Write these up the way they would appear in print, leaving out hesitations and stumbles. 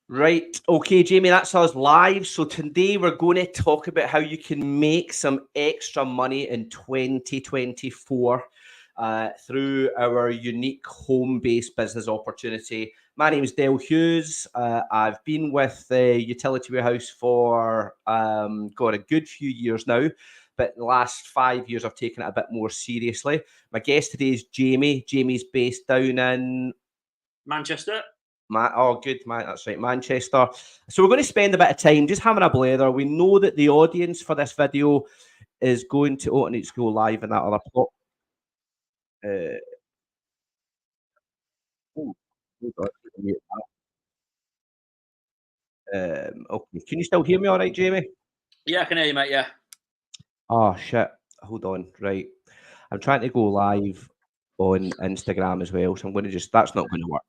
Right. Okay, Jamie, that's us live. So today we're going to talk about how you can make some extra money in 2024 through our unique home-based business opportunity. My name is Del Hughes. I've been with the Utility Warehouse for a good few years now. But the last 5 years, I've taken it a bit more seriously. My guest today is Jamie. Jamie's based down in Manchester. Good, man. That's right, Manchester. So we're going to spend a bit of time just having a blather. We know that the audience for this video is going to. Oh, it needs to go live in that other plot. Oh, hold on, mute that. Okay, can you still hear me all right, Jamie? Yeah, I can hear you, mate. Yeah. Oh, shit. Hold on. Right. I'm trying to go live on Instagram as well. So I'm going to that's not going to work.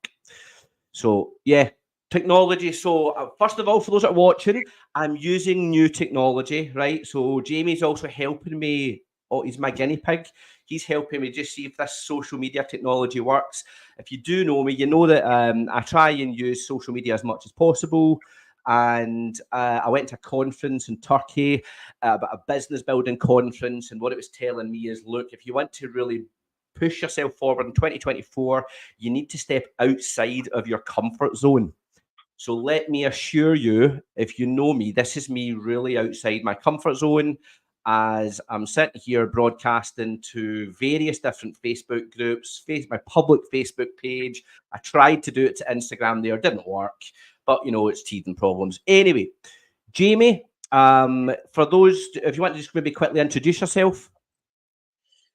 So, yeah, technology. So, first of all, for those that are watching, I'm using new technology, right? So, Jamie's also helping me. Oh, he's my guinea pig. He's helping me just see if this social media technology works. If you do know me, you know that I try and use social media as much as possible. And I went to a conference in Turkey, about a business building conference. And what it was telling me is, look, if you want to really push yourself forward in 2024, you need to step outside of your comfort zone. So let me assure you, if you know me, this is me really outside my comfort zone as I'm sitting here broadcasting to various different Facebook groups, my public Facebook page. I tried to do it to Instagram there, didn't work, but it's teething problems. Anyway, Jamie, for those, if you want to just maybe quickly introduce yourself.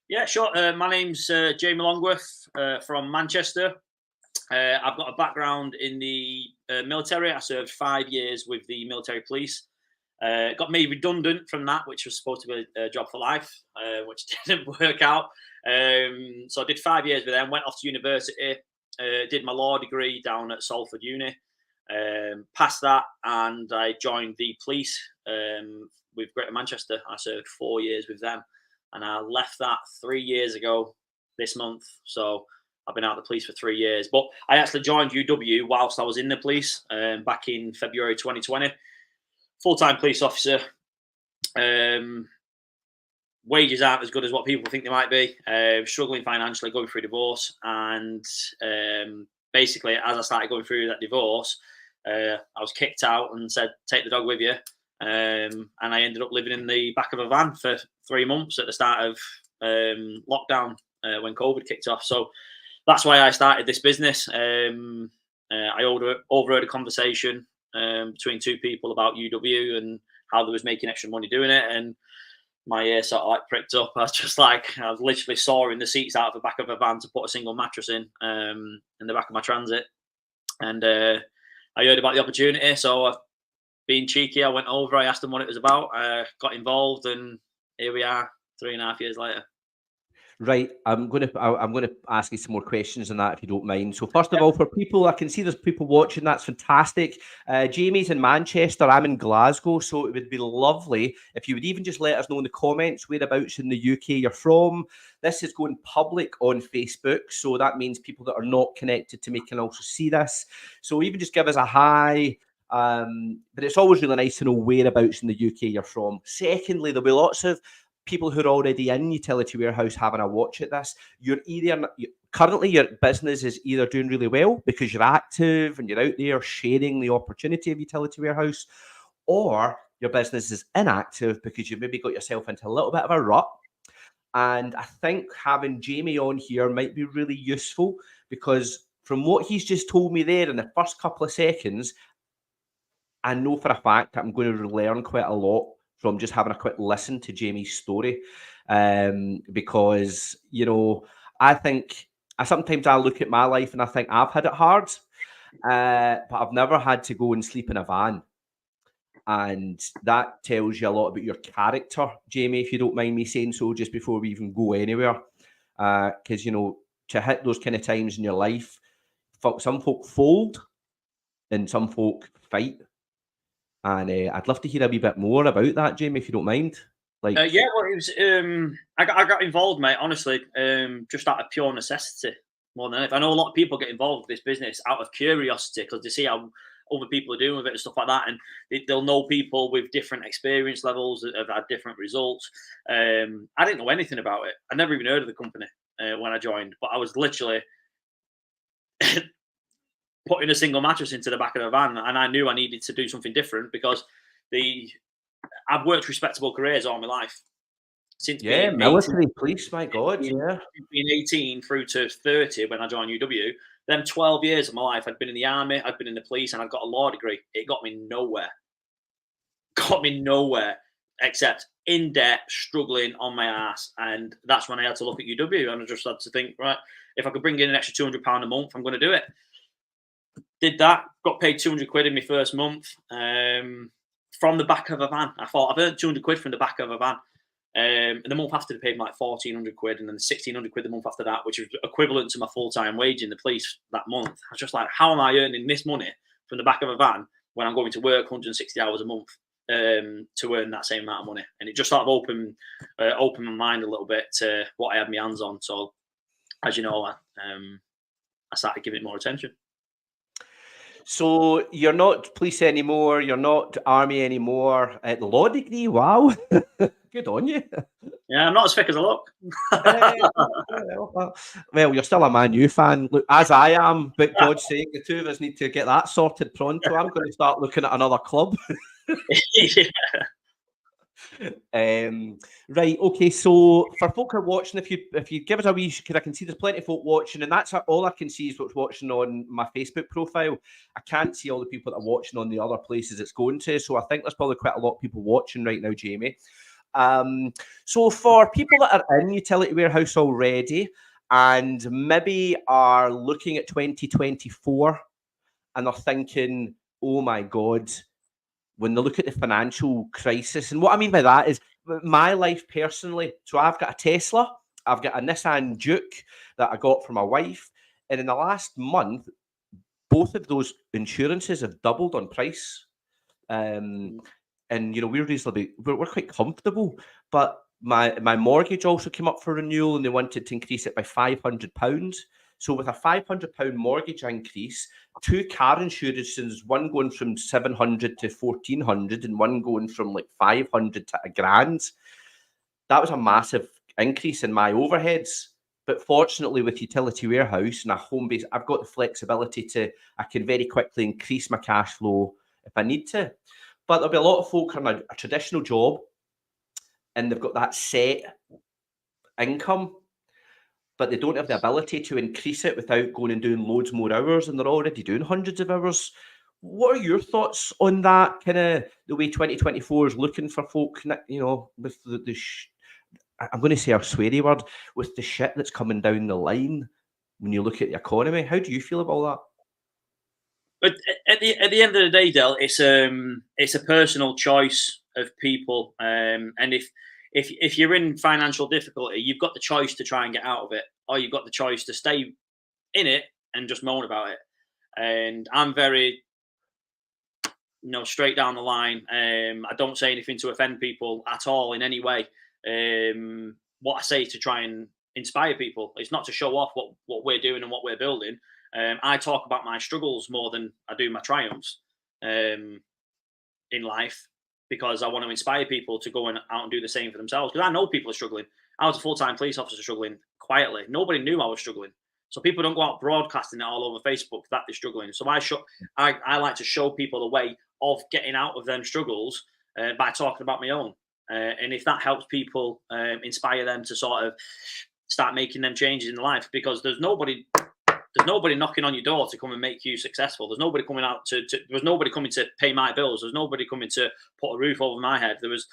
Yeah, sure. My name's Jamie Longworth from Manchester. I've got a background in the military. I served 5 years with the military police. Got made redundant from that, which was supposed to be a job for life, which didn't work out. So I did 5 years with them, went off to university, did my law degree down at Salford Uni, passed that, and I joined the police with Greater Manchester. I served 4 years with them, and I left that 3 years ago this month. So I've been out of the police for 3 years, but I actually joined UW whilst I was in the police back in February 2020. Full-time police officer. Wages aren't as good as what people think they might be. Struggling financially, going through divorce, and basically, as I started going through that divorce, I was kicked out and said, "Take the dog with you," and I ended up living in the back of a van for 3 months at the start of lockdown when COVID kicked off. So that's why I started this business. I overheard a conversation between two people about UW and how they was making extra money doing it, and my ear sort of like pricked up. I was literally sawing the seats out of the back of a van to put a single mattress in the back of my Transit, and I heard about the opportunity, so being cheeky, I went over. I asked them what it was about. I got involved, and here we are, 3.5 years later. Right, I'm gonna ask you some more questions on that if you don't mind. So first of all, for people, I can see there's people watching. That's fantastic. Jamie's in Manchester. I'm in Glasgow, so it would be lovely if you would even just let us know in the comments whereabouts in the UK you're from. This is going public on Facebook, so that means people that are not connected to me can also see this. So even just give us a hi. But it's always really nice to know whereabouts in the UK you're from. Secondly, there'll be lots of people who are already in Utility Warehouse having a watch at this. Currently your business is either doing really well because you're active and you're out there sharing the opportunity of Utility Warehouse, or your business is inactive because you've maybe got yourself into a little bit of a rut. And I think having Jamie on here might be really useful because from what he's just told me there in the first couple of seconds, I know for a fact that I'm going to learn quite a lot from just having a quick listen to Jamie's story. Because, I think sometimes I look at my life and I think I've had it hard, but I've never had to go and sleep in a van. And that tells you a lot about your character, Jamie, if you don't mind me saying so, just before we even go anywhere. Because, to hit those kind of times in your life, some folk fold and some folk fight. And I'd love to hear a wee bit more about that, Jamie, if you don't mind. Well, it was. I got involved, mate. Honestly, just out of pure necessity more than anything. I know a lot of people get involved with this business out of curiosity because they see how other people are doing with it and stuff like that, and they'll know people with different experience levels that have had different results. I didn't know anything about it. I never even heard of the company when I joined, but I was literally putting a single mattress into the back of a van, and I knew I needed to do something different because I've worked respectable careers all my life. Since being military, police, my God, being 18 through to 30 when I joined UW, then 12 years of my life, I'd been in the army, I'd been in the police, and I'd got a law degree. It got me nowhere. Except in debt, struggling on my ass. And that's when I had to look at UW, and I just had to think, right, if I could bring in an extra £200 a month, I'm going to do it. Did that, got paid 200 quid in my first month from the back of a van. I thought, I've earned 200 quid from the back of a van. And the month after, they paid me like 1,400 quid, and then 1,600 quid the month after that, which was equivalent to my full-time wage in the police that month. I was just like, how am I earning this money from the back of a van when I'm going to work 160 hours a month to earn that same amount of money? And it just sort of opened my mind a little bit to what I had my hands on. So, as you know, I started giving it more attention. So you're not police anymore. You're not army anymore. The law degree, wow, good on you. Yeah, I'm not as thick as I look. Well, you're still a Man U fan, look, as I am. But God's sake, the two of us need to get that sorted pronto. I'm going to start looking at another club. Yeah. Right, okay. So for folk who are watching, if you give us a wee, because I can see there's plenty of folk watching, and that's all I can see is what's watching on my Facebook profile. I can't see all the people that are watching on the other places it's going to. So I think there's probably quite a lot of people watching right now, Jamie. So for people that are in Utility Warehouse already and maybe are looking at 2024 and are thinking, oh my God, when they look at the financial crisis, and what I mean by that is my life personally. So I've got a Tesla, I've got a Nissan Duke that I got for my wife, and in the last month, both of those insurances have doubled on price. And you know, we're quite comfortable, but my mortgage also came up for renewal, and they wanted to increase it by £500. So with a £500 mortgage increase, 2 car insurances, one going from 700 to 1,400 and one going from like 500 to £1,000. That was a massive increase in my overheads. But fortunately, with Utility Warehouse and a home base, I've got the flexibility I can very quickly increase my cash flow if I need to. But there'll be a lot of folk on a traditional job, and they've got that set income, but they don't have the ability to increase it without going and doing loads more hours, and they're already doing hundreds of hours. What are your thoughts on that, kind of the way 2024 is looking for folk, you know, with I'm going to say a sweary word, with the shit that's coming down the line when you look at the economy? How do you feel about But that? at the end of the day, Del, it's a personal choice of people, and if you're in financial difficulty, you've got the choice to try and get out of it, or you've got the choice to stay in it and just moan about it. And I'm very, straight down the line. I don't say anything to offend people at all in any way. What I say is to try and inspire people. It's not to show off what we're doing and what we're building. I talk about my struggles more than I do my triumphs in life, because I want to inspire people to go out and do the same for themselves. Because I know people are struggling. I was a full-time police officer struggling quietly. Nobody knew I was struggling. So people don't go out broadcasting it all over Facebook that they're struggling. So I like to show people the way of getting out of them struggles by talking about my own. And if that helps people, inspire them to sort of start making them changes in life, because there's nobody knocking on your door to come and make you successful. There's nobody coming out there's nobody coming to pay my bills. There's nobody coming to put a roof over my head. There's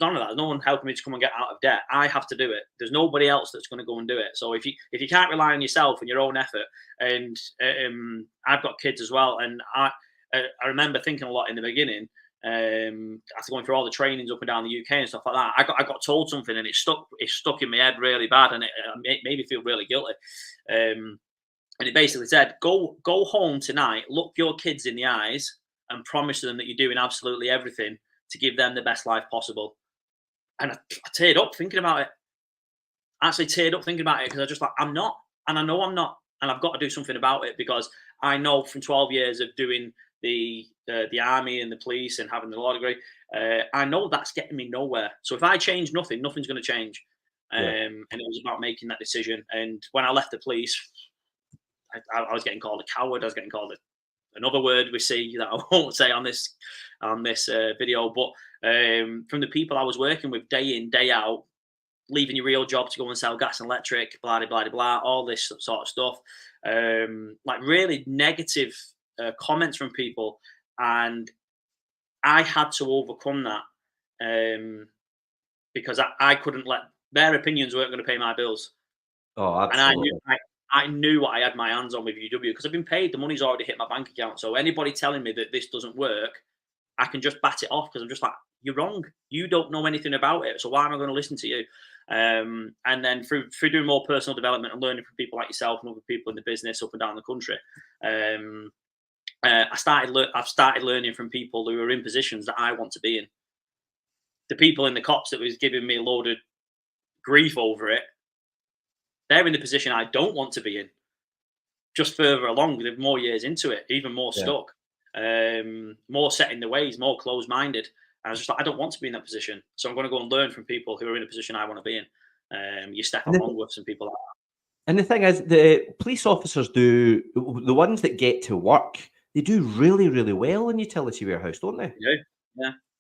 none of that. There's no one helping me to come and get out of debt. I have to do it. There's nobody else that's going to go and do it. So if you can't rely on yourself and your own effort, and I've got kids as well, and I remember thinking a lot in the beginning, after going through all the trainings up and down the UK and stuff like that, I got told something, and it stuck in my head really bad, and it made me feel really guilty. And it basically said, go home tonight, look your kids in the eyes, and promise them that you're doing absolutely everything to give them the best life possible. And I teared up thinking about it. I actually teared up thinking about it, because I just like, I'm not, and I know I'm not, and I've got to do something about it, because I know from 12 years of doing the army and the police and having the law degree, I know that's getting me nowhere. So if I change nothing, nothing's going to change. And it was about making that decision. And when I left the police, I was getting called a coward. I was getting called another word we see that I won't say on this video. But from the people I was working with day in, day out, leaving your real job to go and sell gas and electric, blah, blah, blah, blah, all this sort of stuff. Like really negative comments from people. And I had to overcome that because I couldn't let their opinions weren't going to pay my bills. Oh, absolutely. And I knew what I had my hands on with UW because I've been paid. The money's already hit my bank account. So anybody telling me that this doesn't work, I can just bat it off because I'm just like, you're wrong. You don't know anything about it. So why am I going to listen to you? And then through doing more personal development and learning from people like yourself and other people in the business up and down the country, I've started learning from people who are in positions that I want to be in. The people in the cops that was giving me a load of grief over it, they're in the position I don't want to be in. Just further along, with more years into it, even more stuck, more set in the ways, more closed-minded. I was just like, I don't want to be in that position. So I'm going to go and learn from people who are in a position I want to be in. You Stefan Longworth and people like that. And the thing is, the police officers the ones that get to work, they do really, really well in utility warehouse, don't they?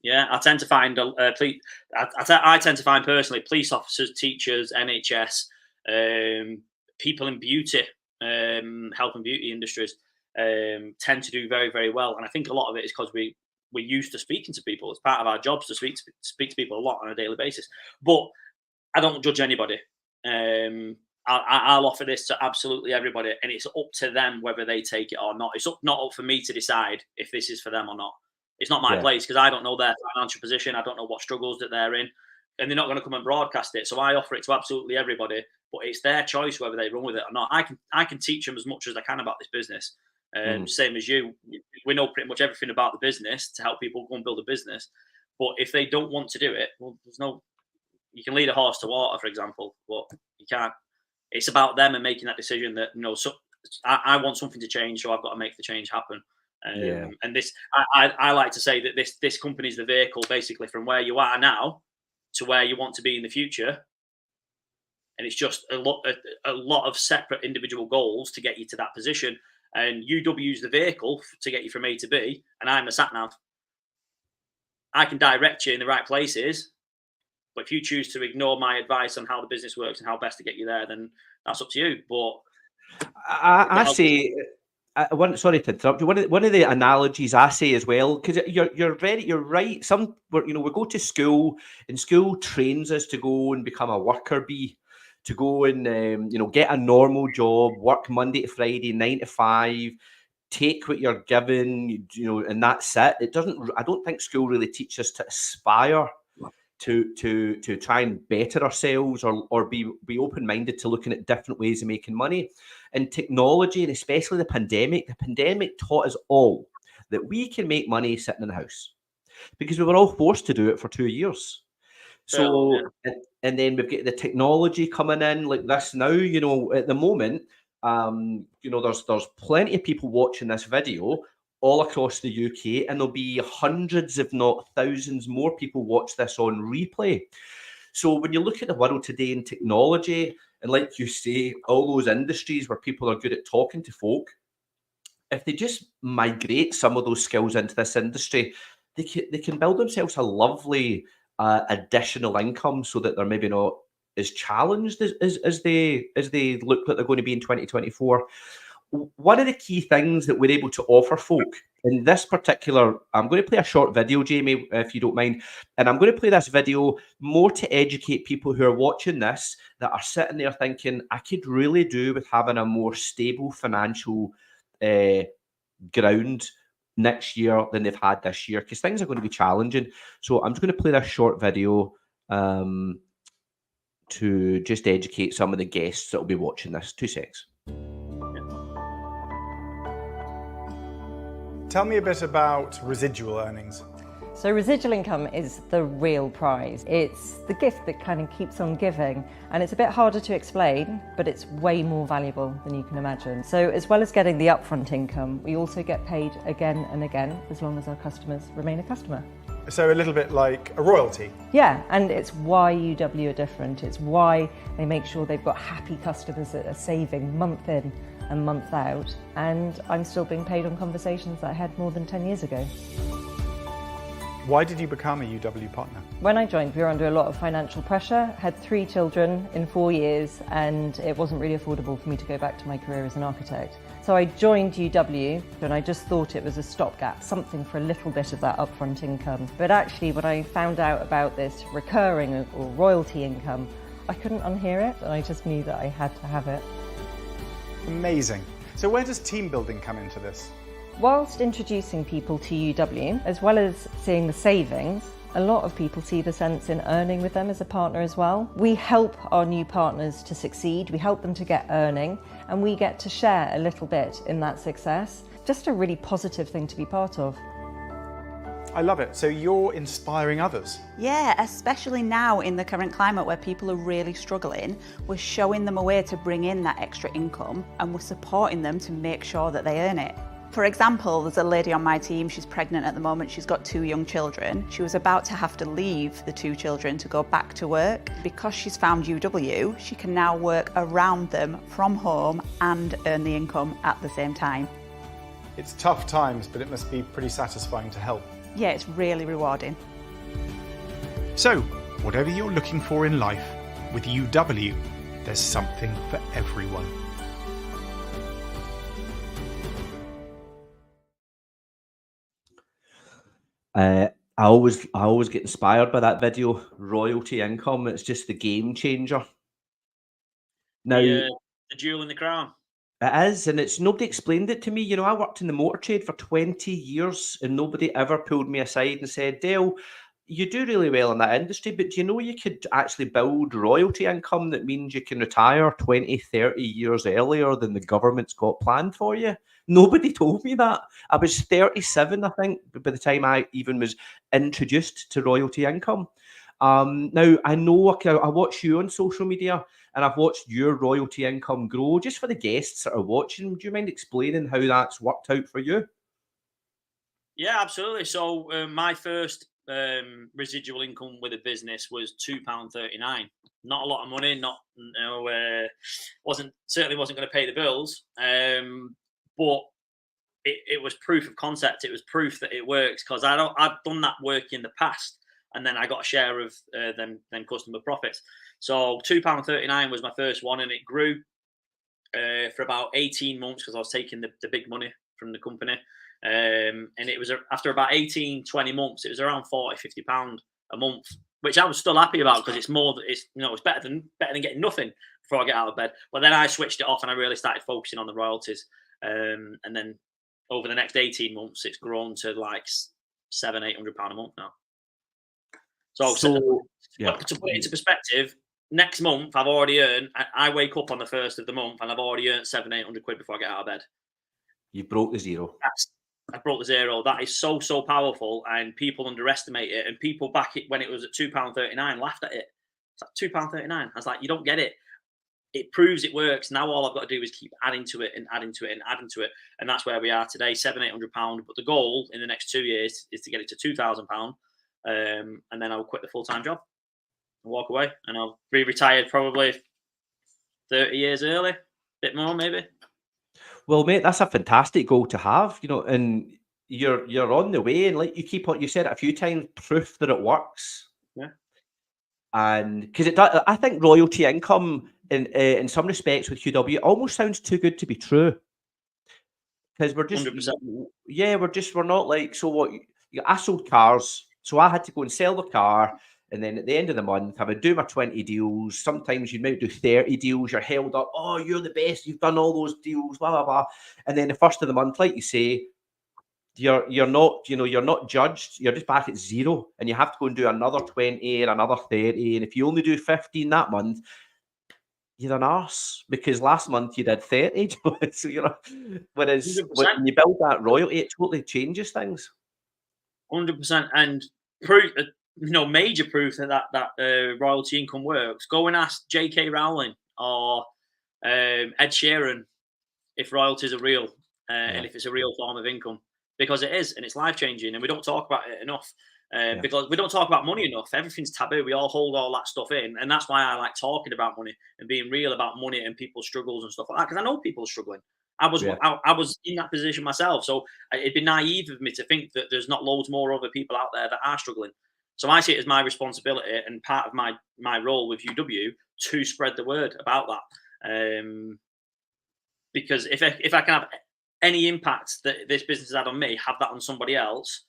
Yeah. I tend to find I tend to find personally police officers, teachers, NHS, people in beauty, health and beauty industries tend to do very, very well. And I think a lot of it is because we're used to speaking to people. It's part of our jobs to speak to people a lot on a daily basis. But I don't judge anybody. I'll offer this to absolutely everybody, and it's up to them whether they take it or not. It's not up for me to decide if this is for them or not. It's not my place because I don't know their financial position. I don't know what struggles that they're in, and they're not going to come and broadcast it. So I offer it to absolutely everybody, but it's their choice whether they run with it or not. I can teach them as much as I can about this business. Same as you, we know pretty much everything about the business to help people go and build a business. But if they don't want to do it, well, you can lead a horse to water, for example, but you can't. It's about them and making that decision that, so I want something to change, so I've got to make the change happen. And this, I like to say that this company is the vehicle basically from where you are now to where you want to be in the future. And it's just a lot of separate individual goals to get you to that position. And UW is the vehicle to get you from A to B, and I'm the sat nav. I can direct you in the right places, but if you choose to ignore my advice on how the business works and how best to get you there, then that's up to you. But I say, sorry to interrupt you. One of the analogies I say as well, because you're right. We go to school, and school trains us to go and become a worker bee, to go and get a normal job, work Monday to Friday, 9 to 5, take what you're given, and that's it. It doesn't. I don't think school really teaches us to aspire to try and better ourselves or be open-minded to looking at different ways of making money. And technology, and especially the pandemic taught us all that we can make money sitting in the house because we were all forced to do it for 2 years. So, and then we've got the technology coming in like this now, at the moment, there's plenty of people watching this video all across the UK, and there'll be hundreds, if not thousands more people watch this on replay. So when you look at the world today in technology, and like you say, all those industries where people are good at talking to folk, if they just migrate some of those skills into this industry, they can build themselves a lovely additional income so that they're maybe not as challenged as they look like they're going to be in 2024. One of the key things that we're able to offer folk in this particular, I'm going to play a short video, Jamie, if you don't mind, and I'm going to play this video more to educate people who are watching this that are sitting there thinking, I could really do with having a more stable financial ground next year than they've had this year, because things are going to be challenging. So I'm just going to play this short video to just educate some of the guests that will be watching this. 2 secs. Tell me a bit about residual earnings. So residual income is the real prize. It's the gift that kind of keeps on giving, and it's a bit harder to explain, but it's way more valuable than you can imagine. So as well as getting the upfront income, we also get paid again and again as long as our customers remain a customer. So a little bit like a royalty. Yeah, and it's why UW are different. It's why they make sure they've got happy customers that are saving month in and month out, and I'm still being paid on conversations that I had more than 10 years ago. Why did you become a UW partner? When I joined, we were under a lot of financial pressure, had 3 children in 4 years, and it wasn't really affordable for me to go back to my career as an architect. So I joined UW, and I just thought it was a stopgap, something for a little bit of that upfront income. But actually, when I found out about this recurring or royalty income, I couldn't unhear it, and I just knew that I had to have it. Amazing. So where does team building come into this? Whilst introducing people to UW, as well as seeing the savings, a lot of people see the sense in earning with them as a partner as well. We help our new partners to succeed, we help them to get earning, and we get to share a little bit in that success. Just a really positive thing to be part of. I love it. So you're inspiring others. Yeah, especially now in the current climate where people are really struggling, we're showing them a way to bring in that extra income, and we're supporting them to make sure that they earn it. For example, there's a lady on my team, she's pregnant at the moment, she's got 2 young children. She was about to have to leave the 2 children to go back to work. Because she's found UW, she can now work around them from home and earn the income at the same time. It's tough times, but it must be pretty satisfying to help. Yeah, it's really rewarding. So, whatever you're looking for in life, with UW, there's something for everyone. I always get inspired by that video, royalty income. It's just the game changer. Now, The jewel in the crown. it is, and it's nobody explained it to me. You know, I worked in the motor trade for 20 years, and nobody ever pulled me aside and said, Dale, you do really well in that industry, but do you know you could actually build royalty income that means you can retire 20, 30 years earlier than the government's got planned for you? Nobody told me that. I was 37, I think, by the time I even was introduced to royalty income. Now, I know I watch you on social media, and I've watched your royalty income grow. Just for the guests that are watching, do you mind explaining how that's worked out for you? Yeah, absolutely. So my first residual income with a business was £2.39. Not a lot of money. Certainly wasn't going to pay the bills. But it was proof of concept. It was proof that it works, because I'd done that work in the past, and then I got a share of them customer profits. So £2.39 was my first one, and it grew for about 18 months because I was taking the big money from the company. And it was after about 18, 20 months, it was around £40-50 a month, which I was still happy about, because it's better than getting nothing before I get out of bed. But then I switched it off and I really started focusing on the royalties. And then over the next 18 months, it's grown to like £700-800 a month now. So to put it into perspective, next month I've already earned. I wake up on the 1st of the month and I've already earned £700-800 before I get out of bed. You broke the zero. I broke the zero. That is so powerful, and people underestimate it. And people back when it was at £2.39 laughed at it. It's like £2.39. I was like, you don't get it. It proves it works. Now all I've got to do is keep adding to it and adding to it and adding to it, and that's where we are today, £700-800. But the goal in the next 2 years is to get it to £2,000, and then I'll quit the full-time job and walk away, and I'll be retired probably 30 years early, a bit more maybe. Well, mate, that's a fantastic goal to have, you know, and you're on the way, and like you said it a few times, proof that it works. Yeah. And because it does, I think royalty income in some respects with UW almost sounds too good to be true. Because we're just 100%. We're not like, so what? I sold cars, so I had to go and sell the car. And then at the end of the month, I would do my 20 deals. Sometimes you might do 30 deals. You're held up. Oh, you're the best. You've done all those deals, blah, blah, blah. And then the first of the month, like you say, you're not judged. You're just back at zero. And you have to go and do another 20 and another 30. And if you only do 15 that month, you're an arse, because last month you did 30. So, whereas 100%. when you build that royalty, it totally changes things. 100%, and proof, major proof that royalty income works. Go and ask J.K. Rowling or Ed Sheeran if royalties are real and if it's a real form of income, because it is, and it's life changing, and we don't talk about it enough. Because we don't talk about money enough. Everything's taboo. We all hold all that stuff in, and that's why I like talking about money and being real about money and people's struggles and stuff like that. Because I know people are struggling. I was in that position myself, so it'd be naive of me to think that there's not loads more other people out there that are struggling. So I see it as my responsibility and part of my role with UW to spread the word about that. Because if I can have any impact that this business has had on me, have that on somebody else,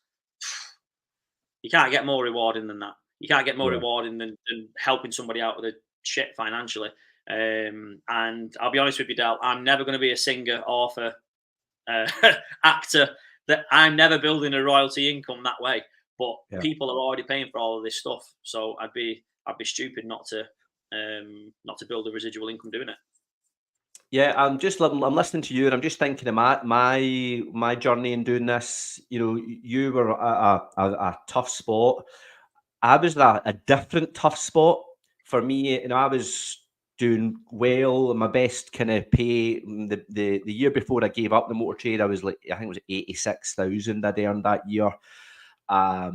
you can't get more rewarding than that. You can't get more rewarding than helping somebody out of the shit financially. And I'll be honest with you, Del, I'm never going to be a singer, author, actor. That I'm never building a royalty income that way. But people are already paying for all of this stuff, so I'd be stupid not to build a residual income doing it. Yeah, I'm listening to you, and I'm just thinking of my journey in doing this. You know, you were a tough spot. I was a different tough spot. For me, you know, I was doing well, my best kind of pay. The year before I gave up the motor trade, I was like, I think it was 86,000 I'd earned that year. But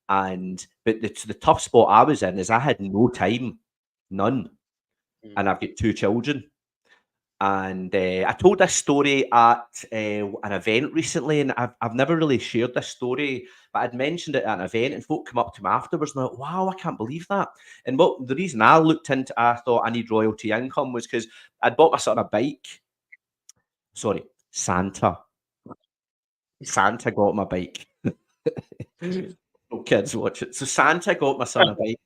the tough spot I was in is I had no time, none, and I've got 2 children. And I told this story at an event recently, and I've never really shared this story, but I'd mentioned it at an event, and folk come up to me afterwards and they're like, wow, I can't believe that. And the reason I looked into, I thought I need royalty income, was because I'd bought my son a bike. Sorry, Santa got my bike. No kids watch it. So Santa got my son a bike,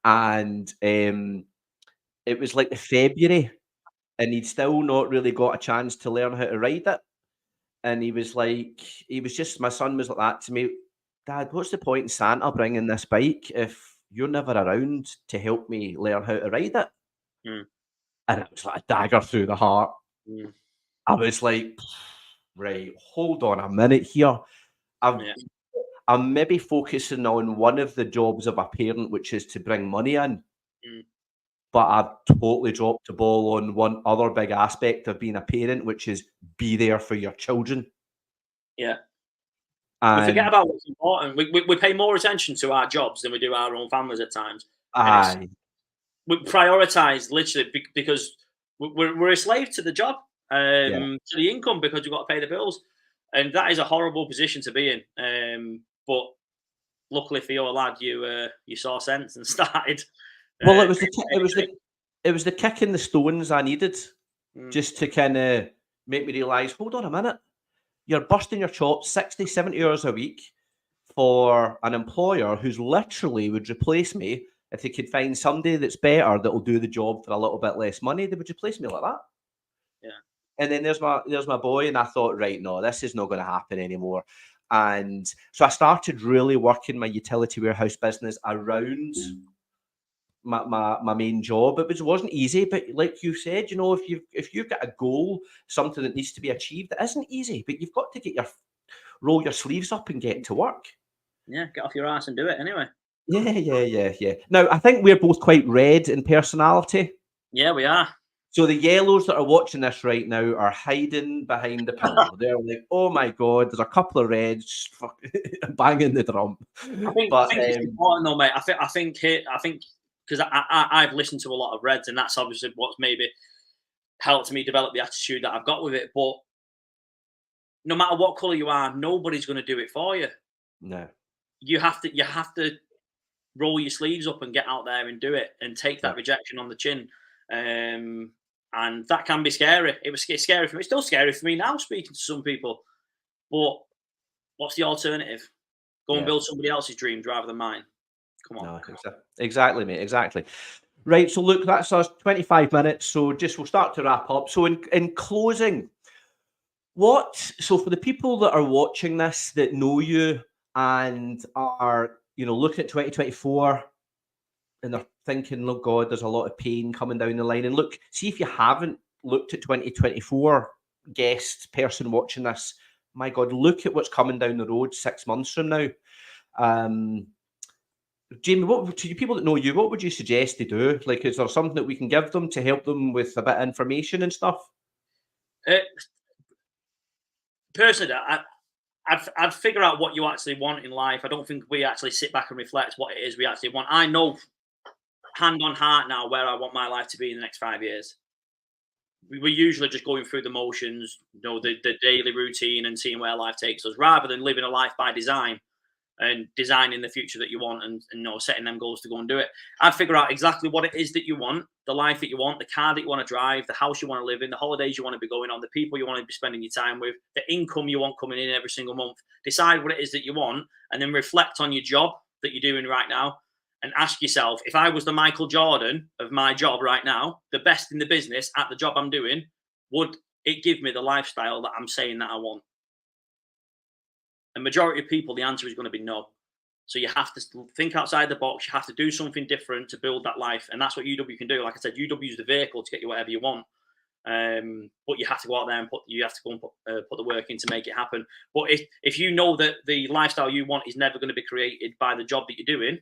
and it was like the February, and he'd still not really got a chance to learn how to ride it. And he was just, my son was like that to me, Dad, what's the point in Santa bringing this bike if you're never around to help me learn how to ride it? And it was like a dagger through the heart. I was like, right, hold on a minute here. I'm maybe focusing on one of the jobs of a parent, which is to bring money in. But I've totally dropped the ball on one other big aspect of being a parent, which is be there for your children. Yeah. And we forget about what's important. We pay more attention to our jobs than we do our own families at times. We prioritise literally because we're a slave to the job, to the income, because you've got to pay the bills. And that is a horrible position to be in. But luckily for your lad, you saw sense and started. Well, it was the kick in the stones I needed, just to kind of make me realise, hold on a minute, you're busting your chops 60, 70 hours a week for an employer who's literally would replace me if they could find somebody that's better that will do the job for a little bit less money. They would replace me like that. Yeah. And then there's my boy, and I thought, right, no, this is not going to happen anymore. And so I started really working my utility warehouse business around my main job. It wasn't easy, but like you said, you know, if you've got a goal, something that needs to be achieved, it isn't easy, but you've got to roll your sleeves up and get to work. Yeah, get off your ass and do it anyway. Yeah. Now, I think we're both quite red in personality. Yeah, we are. So the yellows that are watching this right now are hiding behind the pillow. They're like, oh my God, there's a couple of reds banging the drum. I think it's important though, mate. I think because I've listened to a lot of reds, and that's obviously what's maybe helped me develop the attitude that I've got with it. But no matter what colour you are, nobody's going to do it for you. No. You have to roll your sleeves up and get out there and do it, and take that rejection on the chin. And that can be scary. It's scary for me. It's still scary for me now, speaking to some people. But what's the alternative? Go and build somebody else's dreams rather than mine. Come on. No, exactly, mate. Exactly. Right. So look, that's us 25 minutes. So we'll start to wrap up. So in closing, so for the people that are watching this that know you and are, you know, looking at 2024 and they're thinking, oh God, there's a lot of pain coming down the line. And look, see if you haven't looked at 2024, guest, person watching this, my God, look at what's coming down the road 6 months from now. Jamie, to you people that know you, what would you suggest they do? Like, is there something that we can give them to help them with a bit of information and stuff? Personally, I'd figure out what you actually want in life. I don't think we actually sit back and reflect what it is we actually want. I know hand on heart now where I want my life to be in the next 5 years. We're usually just going through the motions, the daily routine and seeing where life takes us, rather than living a life by design and designing the future that you want and setting them goals to go and do it. I'd figure out exactly what it is that you want, the life that you want, the car that you want to drive, the house you want to live in, the holidays you want to be going on, the people you want to be spending your time with, the income you want coming in every single month. Decide what it is that you want, and then reflect on your job that you're doing right now and ask yourself, if I was the Michael Jordan of my job right now, the best in the business at the job I'm doing, would it give me the lifestyle that I'm saying that I want? The majority of people, the answer is going to be no. So you have to think outside the box. You have to do something different to build that life. And that's what UW can do. Like I said, UW is the vehicle to get you whatever you want. But you have to go out there and put the work in to make it happen. But if you know that the lifestyle you want is never going to be created by the job that you're doing,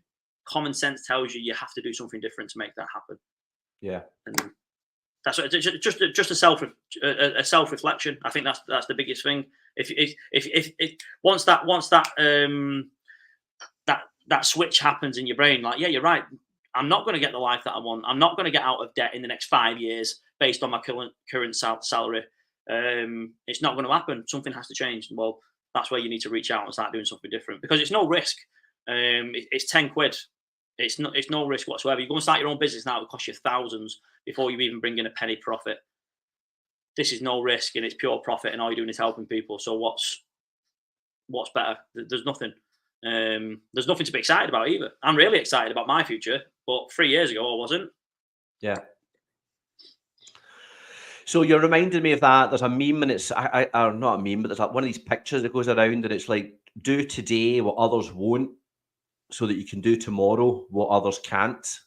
common sense tells you have to do something different to make that happen. Yeah. And that's what, just a self reflection. I think that's the biggest thing. If once that switch happens in your brain, like, yeah, you're right, I'm not going to get the life that I want. I'm not going to get out of debt in the next 5 years based on my current salary. It's not going to happen. Something has to change. Well, that's where you need to reach out and start doing something different, because it's no risk. It's 10 quid. It's no risk whatsoever. You go and start your own business now, it'll cost you thousands before you even bring in a penny profit. This is no risk and it's pure profit, and all you're doing is helping people. So what's better? There's nothing. There's nothing to be excited about either. I'm really excited about my future, but 3 years ago I wasn't. Yeah. So you're reminding me of that. There's a meme, and it's not a meme, but there's one of these pictures that goes around, and it's like, do today what others won't, so that you can do tomorrow what others can't.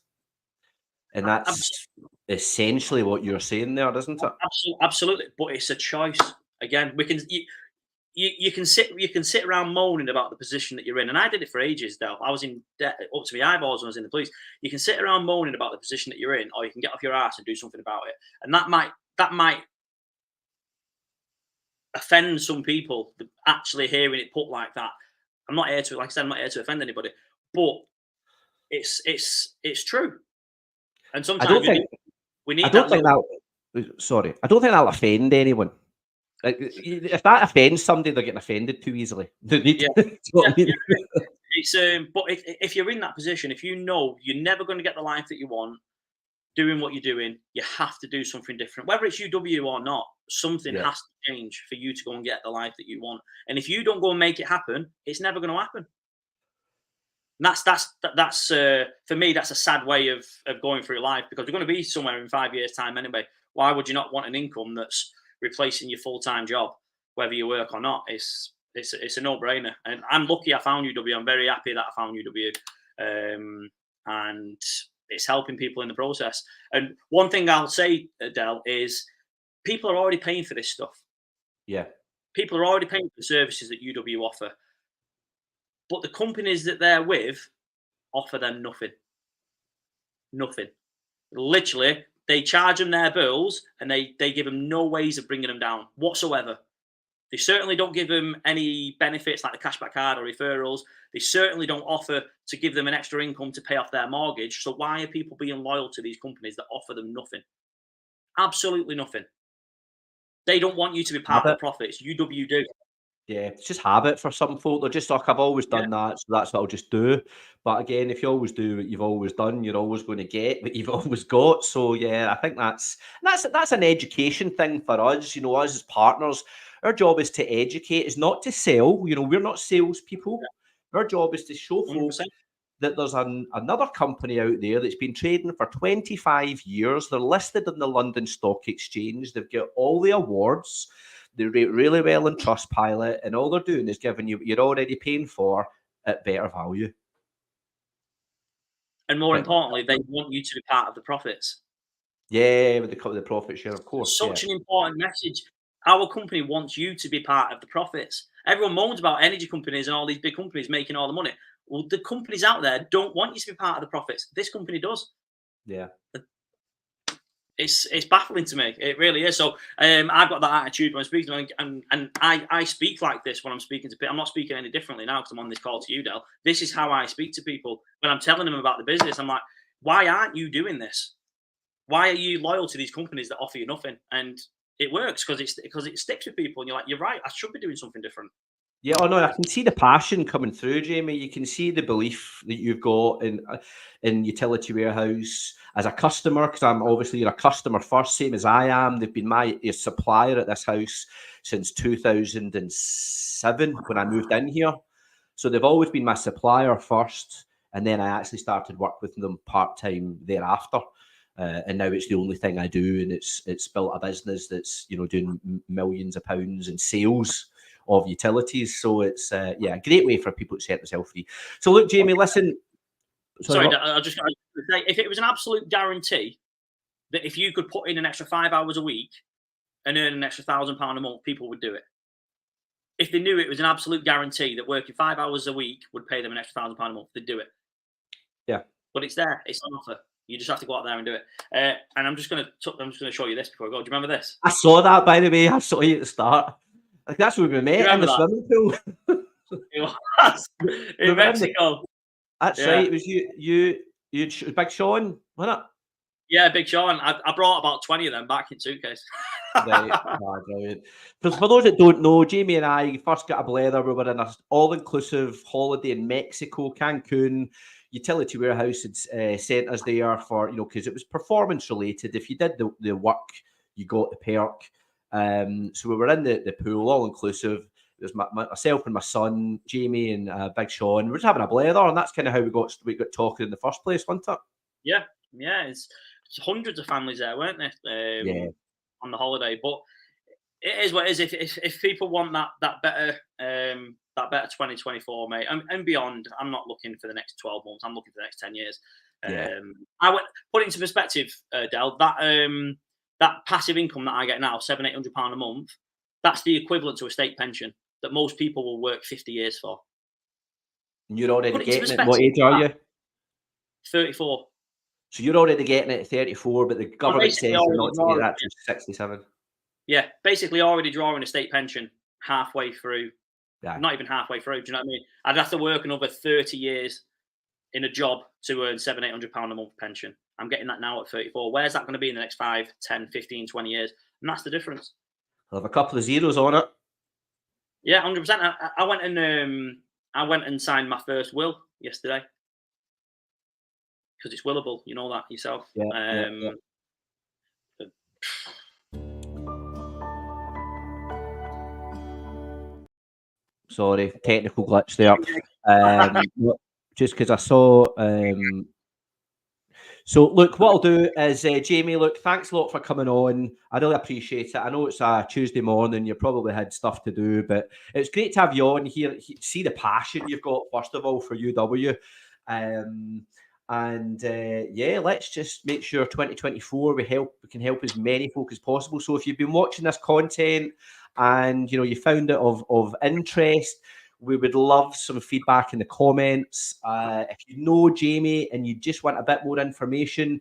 And that's essentially what you're saying there, isn't it? Absolutely. But it's a choice. Again, you can sit around moaning about the position that you're in, and I did it for ages. Del, I was in debt up to my eyeballs when I was in the police. You can sit around moaning about the position that you're in, or you can get off your ass and do something about it. And that might offend some people, actually hearing it put like that. I'm not here to offend anybody, but it's true. And sometimes we need that. Sorry, I don't think that'll offend anyone. If that offends somebody, they're getting offended too easily. But if you're in that position, if you know you're never going to get the life that you want, doing what you're doing, you have to do something different. Whether it's UW or not, something has to change for you to go and get the life that you want. And if you don't go and make it happen, it's never going to happen. And that's for me, that's a sad way of going through life, because we're going to be somewhere in 5 years' time anyway. Why would you not want an income that's replacing your full-time job, whether you work or not? It's a no-brainer. And I'm lucky I found UW. I'm very happy that I found UW. And it's helping people in the process. And one thing I'll say, Del, is people are already paying for this stuff. Yeah. People are already paying for the services that UW offer. But the companies that they're with offer them nothing. Nothing. Literally, they charge them their bills, and they give them no ways of bringing them down whatsoever. They certainly don't give them any benefits like the cashback card or referrals. They certainly don't offer to give them an extra income to pay off their mortgage. So why are people being loyal to these companies that offer them nothing? Absolutely nothing. They don't want you to be part of the profits. UW do. Yeah, it's just habit for some folk. They're just like, I've always done that, so that's what I'll just do. But again, if you always do what you've always done, you're always going to get what you've always got. So yeah, I think that's an education thing for us. You know, us as partners, our job is to educate, is not to sell. You know, we're not salespeople. Yeah. Our job is to show folks that there's another company out there that's been trading for 25 years. They're listed in the London Stock Exchange. They've got all the awards. They rate really well in Trustpilot, and all they're doing is giving you what you're already paying for at better value. And more importantly, they want you to be part of the profits. Yeah, with the profit share, of course. Such an important message. Our company wants you to be part of the profits. Everyone moans about energy companies and all these big companies making all the money. Well, the companies out there don't want you to be part of the profits. This company does. Yeah. It's baffling to me. It really is. So I've got that attitude when I'm speaking to them, and I speak like this when I'm speaking to people. I'm not speaking any differently now because I'm on this call to you, Del. This is how I speak to people when I'm telling them about the business. I'm like, why aren't you doing this? Why are you loyal to these companies that offer you nothing? And it works because it sticks with people. And you're like, you're right. I should be doing something different. Yeah, oh no, I can see the passion coming through, Jamie. You can see the belief that you've got in Utility Warehouse as a customer, because I'm obviously you're a customer first, same as I am. They've been my supplier at this house since 2007 when I moved in here. So they've always been my supplier first, and then I actually started work with them part-time thereafter. And now it's the only thing I do, and it's built a business that's doing millions of pounds in sales of utilities. So it's a great way for people to set themselves free. So look, Jamie, listen. Sorry, I'll just say, if it was an absolute guarantee that if you could put in an extra 5 hours a week and earn an extra £1,000 a month, people would do it. If they knew it was an absolute guarantee that working 5 hours a week would pay them an extra £1,000 a month, they'd do it. Yeah, but it's there. It's on offer. You just have to go out there and do it. And I'm just going to show you this before I go. Do you remember this? I saw that, by the way. I saw you at the start. Like, that's where we met in the swimming pool. It was in Mexico. That's right. It was you, Big Sean, wasn't it? Yeah, Big Sean. I brought about 20 of them back in suitcase. Right. Brilliant. For those that don't know, Jamie and I first got a blether. We were in an all-inclusive holiday in Mexico, Cancun. Utility Warehouse had sent us there for, because it was performance related. If you did the work, you got the perk. So we were in the pool, all inclusive. It was myself and my son, Jamie, and Big Sean. We were just having a blether, and that's kind of how we got talking in the first place, wasn't it? Yeah. It's hundreds of families there, weren't there? On the holiday, but it is what it is. If people want that better 2024, mate, and beyond, I'm not looking for the next 12 months. I'm looking for the next 10 years. I put it into perspective, Del. That passive income that I get now, £700-800 a month, that's the equivalent to a state pension that most people will work 50 years for. And you're already getting it. What age are you? 34. So you're already getting it at 34, but the government says you're not to get that to 67. Yeah, basically already drawing a state pension halfway through. Yeah. Not even halfway through. Do you know what I mean? I'd have to work another 30 years in a job to earn £700-800 a month pension. I'm getting that now at 34. Where's that going to be in the next 5, 10, 15, 20 years? And that's the difference. I'll have a couple of zeros on it. Yeah, 100%. I went and signed my first will yesterday. Because it's willable, you know that yourself. Yeah. Sorry, technical glitch there. Just because I saw. So look, what I'll do is, Jamie, look, thanks a lot for coming on. I really appreciate it. I know it's a Tuesday morning. You probably had stuff to do, but it's great to have you on here. See the passion you've got, first of all, for UW. Let's just make sure 2024 we can help as many folk as possible. So if you've been watching this content and you found it of interest, we would love some feedback in the comments. If you know Jamie and you just want a bit more information,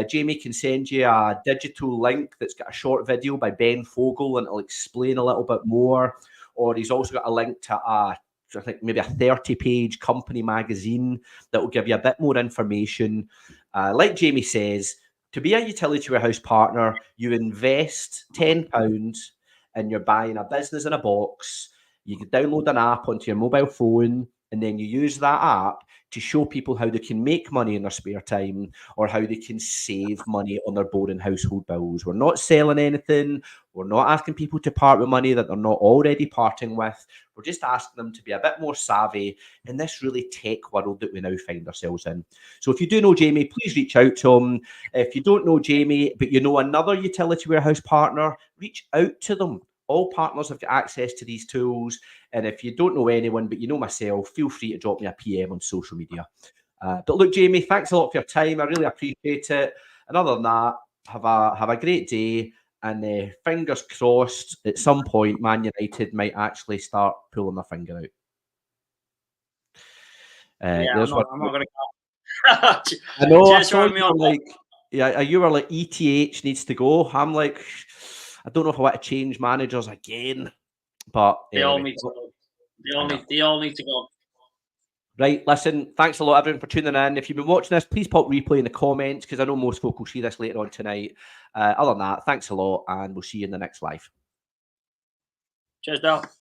Jamie can send you a digital link that's got a short video by Ben Fogel, and it'll explain a little bit more. Or he's also got a link to I think maybe a 30-page company magazine that will give you a bit more information. Like Jamie says, to be a Utility Warehouse partner, you invest £10 and you're buying a business in a box. You can download an app onto your mobile phone, and then you use that app to show people how they can make money in their spare time or how they can save money on their boring household bills. We're not selling anything. We're not asking people to part with money that they're not already parting with. We're just asking them to be a bit more savvy in this really tech world that we now find ourselves in. So if you do know Jamie, please reach out to him. If you don't know Jamie, but you know another Utility Warehouse partner, reach out to them. All partners have got access to these tools. And if you don't know anyone, but you know myself, feel free to drop me a PM on social media. But look, Jamie, thanks a lot for your time. I really appreciate it. And other than that, have a great day. and fingers crossed, at some point, Man United might actually start pulling their finger out. Yeah, there's I'm one. not going to. I know. I Cheers saw for having me you were on. like, yeah, you were like ETH needs to go. I'm like, I don't know if I want to change managers again, but They all anyway. need to go. They all need to go. Right, listen, thanks a lot, everyone, for tuning in. If you've been watching this, please pop replay in the comments, because I know most folk will see this later on tonight. Other than that, thanks a lot, and we'll see you in the next live. Cheers, Dal.